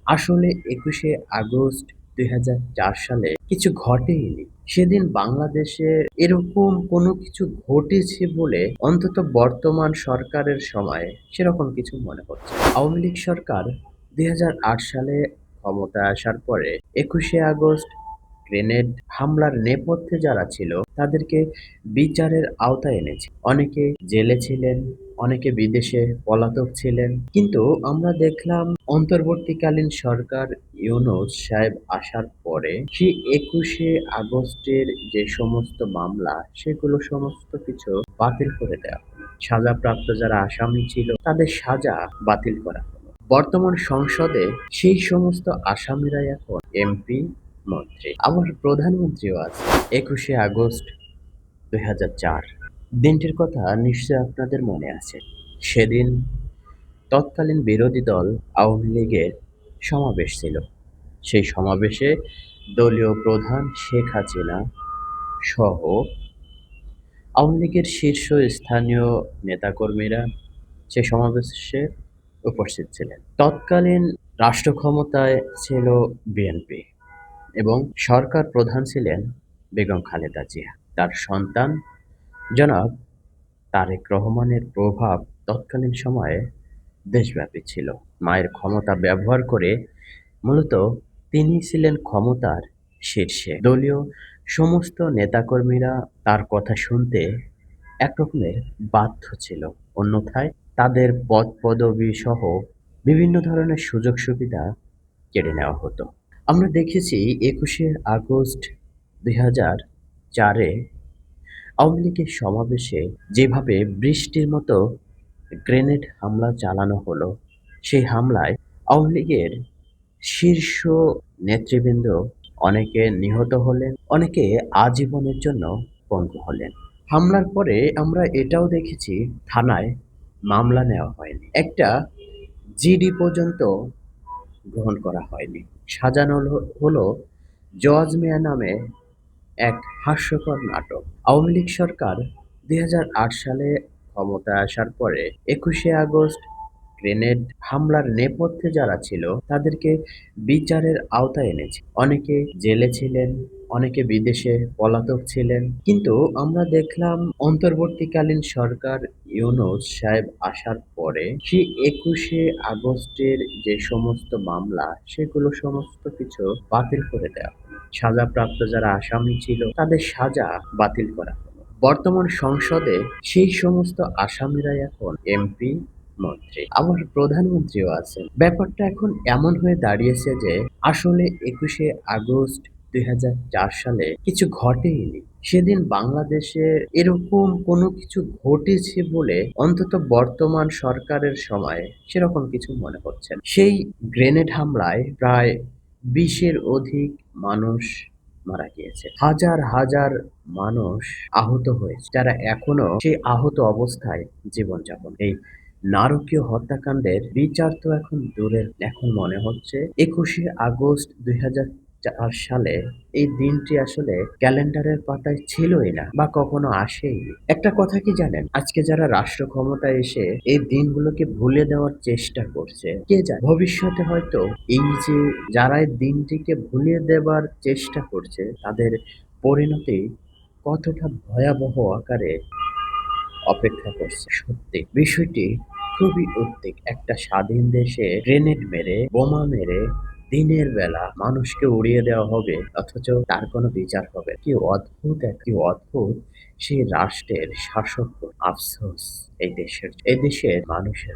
আসলে ২১শে আগস্ট ২০০৪ সালে কিছু ঘটেইনি। সেদিন বাংলাদেশে এরকম কোনো কিছু ঘটেছে বলে অন্তত বর্তমান সরকারের সময়ে সেরকম কিছু মনে হচ্ছে না। আওয়ামী লীগ সরকার ২০০৮ সালে ক্ষমতায় আসার পরে ২১শে আগস্ট গ্রেনেড হামলার নেপথ্যে যারা ছিল তাদেরকে বিচারের আওতায় এনেছে। অনেকে জেলে ছিলেন, অনেকে বিদেশে পলাতক ছিলেন। কিন্তু আমরা দেখলাম অন্তর্বর্তীকালীন সরকার ইউনূস সাহেব আসার পরে সেই ২১শে আগস্টের যে সমস্ত মামলা সেগুলো সমস্ত কিছু বাতিল করে দেওয়া হলো। সাজাপ্রাপ্ত যারা আসামি ছিল তাদের সাজা বাতিল করা হলো। বর্তমান সংসদে সেই সমস্ত আসামিরাই এখন এমপি, মন্ত্রী, আবার প্রধানমন্ত্রীও আছে। ২১শে আগস্ট ২০০৪ দিনটির কথা নিশ্চয়ই আপনাদের মনে আছে। সেদিন তৎকালীন বিরোধী দল আওয়ামী লীগের সমাবেশ ছিল। সেই সমাবেশে দলীয় প্রধান শেখ হাসিনা সহ আওয়ামী লীগের শীর্ষস্থানীয় নেতাকর্মীরা সে সমাবেশে উপস্থিত ছিলেন। তৎকালীন রাষ্ট্র ক্ষমতায় ছিল বিএনপি এবং সরকার প্রধান ছিলেন বেগম খালেদা জিয়া। তার সন্তান জনাব তারেক রহমানের প্রভাব তৎকালীন সময়ে দেশব্যাপী ছিল। মায়ের ক্ষমতা ব্যবহার করে মূলত তিনি ছিলেন ক্ষমতার শীর্ষে। দলীয় সমস্ত নেতাকর্মীরা তার কথা শুনতে একরকমের বাধ্য ছিল। অন্যথায় তাদের পদপদবি সহ বিভিন্ন ধরনের সুযোগ সুবিধা কেড়ে নেওয়া হতো। আমরা দেখেছি ২১শে আগস্ট ২০০৪-এ আওয়ামী লীগের সমাবেশে যেভাবে বৃষ্টির মতো গ্রেনেড হামলা চালানো হলো, সেই হামলায় আওয়ামী লীগের শীর্ষ নেতৃবৃন্দ অনেকে নিহত হলেন, অনেকে আজীবনের জন্য পঙ্গু হলেন। হামলার পরে আমরা এটাও দেখেছি থানায় মামলা নেওয়া হয়নি। একটা জিডি পর্যন্ত গ্রহণ করা হয়নি। সাজানো হলো জজ মিয়া নামে এক হাস্যকর নাটক। আওয়ামী লীগ সরকার ২০০৮ সালে ক্ষমতায় আসার পরে ২১শে আগস্ট গ্রেনেড হামলার নেপথ্যে যারা ছিল তাদেরকে বিচারের আওতায় এনেছে। অনেকে জেলে ছিলেন, অনেকে বিদেশে পলাতক ছিলেন। কিন্তু আমরা দেখলাম অন্তর্বর্তীকালীন সরকার ইউনূস সাহেব আসার পরে সেই ২১শে আগস্টের যে সমস্ত মামলা সেগুলো সমস্ত কিছু বাতিল করে দেওয়া হলো। সাজাপ্রাপ্ত যারা আসামি ছিল তাদের সাজা বাতিল করা হলো। বর্তমান সংসদে সেই সমস্ত আসামিরাই এখন এমপি, মন্ত্রী, আবার প্রধানমন্ত্রীও আছেন। ব্যাপারটা এখন এমন হয়ে দাঁড়িয়েছে যে আসলে ২১শে আগস্ট ২০০৪ সালে কিছু ঘটেইনি। সেদিন বাংলাদেশে এরকম কোনো কিছু ঘটেছে বলে অন্তত বর্তমান সরকারের সময়ে সেরকম কিছু মনে হচ্ছে না। সেই গ্রেনেড হামলায় প্রায় ২০-এর অধিক মানুষ মারা গিয়েছে। হাজার হাজার মানুষ আহত হয়েছে, যারা এখনো সেই আহত অবস্থায় জীবনযাপন। এই নারকীয় হত্যাকাণ্ডের বিচার তো এখন দূরের। এখন মনে হচ্ছে ২১শে আগস্ট ২০০৪ সালে এই দিনটি আসলে ক্যালেন্ডারের পাতায় ছিলই না বা কখনো আসেইনি। একটা কথা কি জানেন? আজকে যারা রাষ্ট্র ক্ষমতায় এসে এই দিনগুলোকে ভুলে দেওয়ার চেষ্টা করছে, কে জানে ভবিষ্যতে হয়তো এই যে যারা এই দিনটিকে ভুলিয়ে দেবার চেষ্টা করছে তাদের পরিণতি কতটা ভয়াবহ আকারে অপেক্ষা করছে। সত্যি বিষয়টি খুবই উদ্বেগ। একটা স্বাধীন দেশে গ্রেনেড মেরে, বোমা মেরে দিনের বেলা মানুষকে উড়িয়ে দেওয়া হবে অথচ তার কোনো বিচার হবে না। কি অদ্ভুত কি অদ্ভুত সেই রাষ্ট্রের শাসক। আফসোস এই দেশের মানুষের।